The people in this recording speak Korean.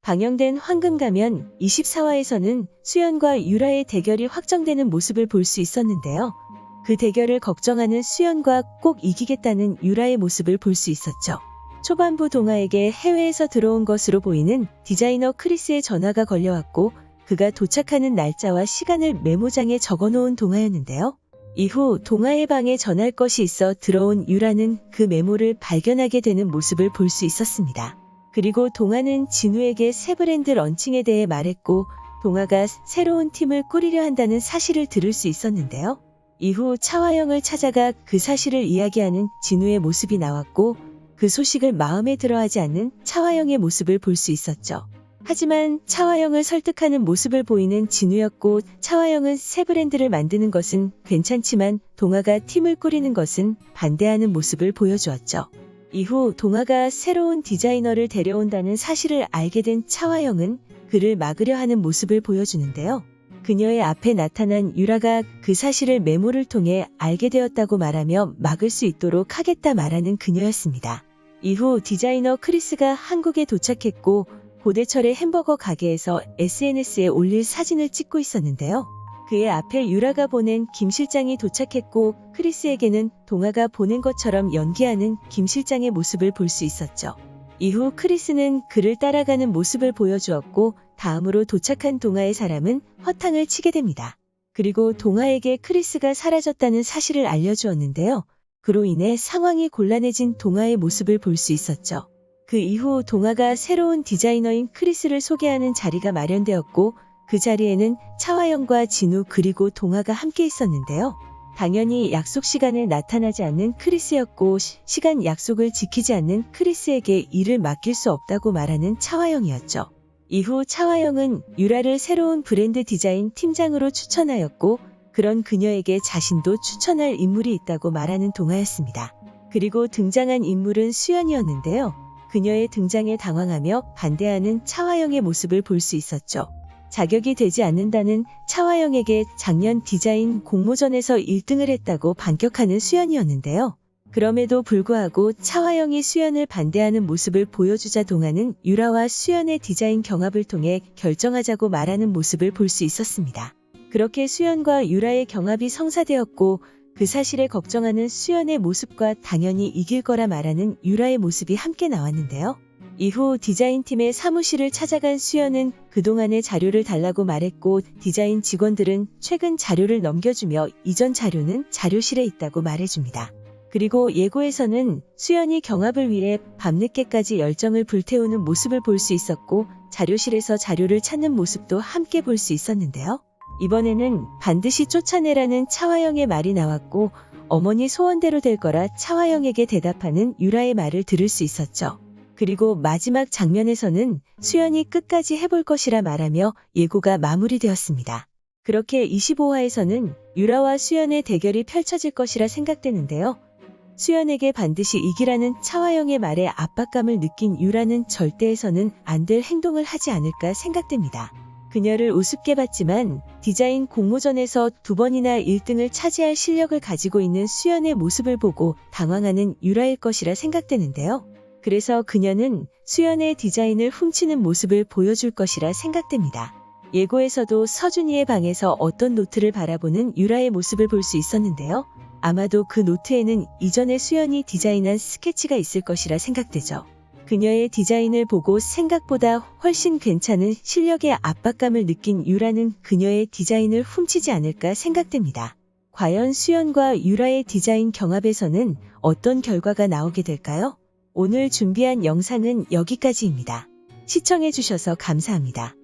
방영된 황금가면 24화에서는 수연과 유라의 대결이 확정되는 모습을 볼 수 있었는데요. 그 대결을 걱정하는 수연과 꼭 이기겠다는 유라의 모습을 볼 수 있었죠. 초반부 동아에게 해외에서 들어온 것으로 보이는 디자이너 크리스의 전화가 걸려왔고 그가 도착하는 날짜와 시간을 메모장에 적어놓은 동아였는데요. 이후 동아의 방에 전할 것이 있어 들어온 유라는 그 메모를 발견하게 되는 모습을 볼 수 있었습니다. 그리고 동아는 진우에게 새 브랜드 런칭에 대해 말했고 동아가 새로운 팀을 꾸리려 한다는 사실을 들을 수 있었는데요. 이후 차화영을 찾아가 그 사실을 이야기하는 진우의 모습이 나왔고 그 소식을 마음에 들어하지 않는 차화영의 모습을 볼 수 있었죠. 하지만 차화영을 설득하는 모습을 보이는 진우였고 차화영은 새 브랜드를 만드는 것은 괜찮지만 동아가 팀을 꾸리는 것은 반대하는 모습을 보여주었죠. 이후 동아가 새로운 디자이너를 데려온다는 사실을 알게 된 차화영은 그를 막으려 하는 모습을 보여주는데요. 그녀의 앞에 나타난 유라가 그 사실을 메모를 통해 알게 되었다고 말하며 막을 수 있도록 하겠다 말하는 그녀였습니다. 이후 디자이너 크리스가 한국에 도착했고 고대철의 햄버거 가게에서 SNS에 올릴 사진을 찍고 있었는데요. 그의 앞에 유라가 보낸 김 실장이 도착했고 크리스에게는 동아가 보낸 것처럼 연기하는 김 실장의 모습을 볼 수 있었죠. 이후 크리스는 그를 따라가는 모습을 보여주었고 다음으로 도착한 동아의 사람은 허탕을 치게 됩니다. 그리고 동아에게 크리스가 사라졌다는 사실을 알려주었는데요. 그로 인해 상황이 곤란해진 동아의 모습을 볼 수 있었죠. 그 이후 동아가 새로운 디자이너인 크리스를 소개하는 자리가 마련되었고 그 자리에는 차화영과 진우 그리고 동아가 함께 있었는데요. 당연히 약속 시간에 나타나지 않는 크리스였고 시간 약속을 지키지 않는 크리스에게 일을 맡길 수 없다고 말하는 차화영이었죠. 이후 차화영은 유라를 새로운 브랜드 디자인 팀장으로 추천하였고 그런 그녀에게 자신도 추천할 인물이 있다고 말하는 동아였습니다. 그리고 등장한 인물은 수연이었는데요. 그녀의 등장에 당황하며 반대하는 차화영의 모습을 볼 수 있었죠. 자격이 되지 않는다는 차화영에게 작년 디자인 공모전에서 1등을 했다고 반격하는 수연이었는데요. 그럼에도 불구하고 차화영이 수연을 반대하는 모습을 보여주자 동아는 유라와 수연의 디자인 경합을 통해 결정하자고 말하는 모습을 볼 수 있었습니다. 그렇게 수연과 유라의 경합이 성사되었고 그 사실에 걱정하는 수연의 모습과 당연히 이길 거라 말하는 유라의 모습이 함께 나왔는데요. 이후 디자인팀의 사무실을 찾아간 수연은 그동안의 자료를 달라고 말했고 디자인 직원들은 최근 자료를 넘겨주며 이전 자료는 자료실에 있다고 말해줍니다. 그리고 예고에서는 수연이 경합을 위해 밤늦게까지 열정을 불태우는 모습을 볼 수 있었고 자료실에서 자료를 찾는 모습도 함께 볼 수 있었는데요. 이번에는 반드시 쫓아내라는 차화영의 말이 나왔고 어머니 소원대로 될 거라 차화영에게 대답하는 유라의 말을 들을 수 있었죠. 그리고 마지막 장면에서는 수연이 끝까지 해볼 것이라 말하며 예고가 마무리되었습니다. 그렇게 25화에서는 유라와 수연의 대결이 펼쳐질 것이라 생각되는데요. 수연에게 반드시 이기라는 차화영의 말에 압박감을 느낀 유라는 절대 해서는 안 될 행동을 하지 않을까 생각됩니다. 그녀를 우습게 봤지만 디자인 공모전에서 2번이나 1등을 차지할 실력을 가지고 있는 수연의 모습을 보고 당황하는 유라일 것이라 생각되는데요. 그래서 그녀는 수연의 디자인을 훔치는 모습을 보여줄 것이라 생각됩니다. 예고에서도 서준이의 방에서 어떤 노트를 바라보는 유라의 모습을 볼 수 있었는데요. 아마도 그 노트에는 이전에 수연이 디자인한 스케치가 있을 것이라 생각되죠. 그녀의 디자인을 보고 생각보다 훨씬 괜찮은 실력의 압박감을 느낀 유라는 그녀의 디자인을 훔치지 않을까 생각됩니다. 과연 수연과 유라의 디자인 경합에서는 어떤 결과가 나오게 될까요? 오늘 준비한 영상은 여기까지입니다. 시청해주셔서 감사합니다.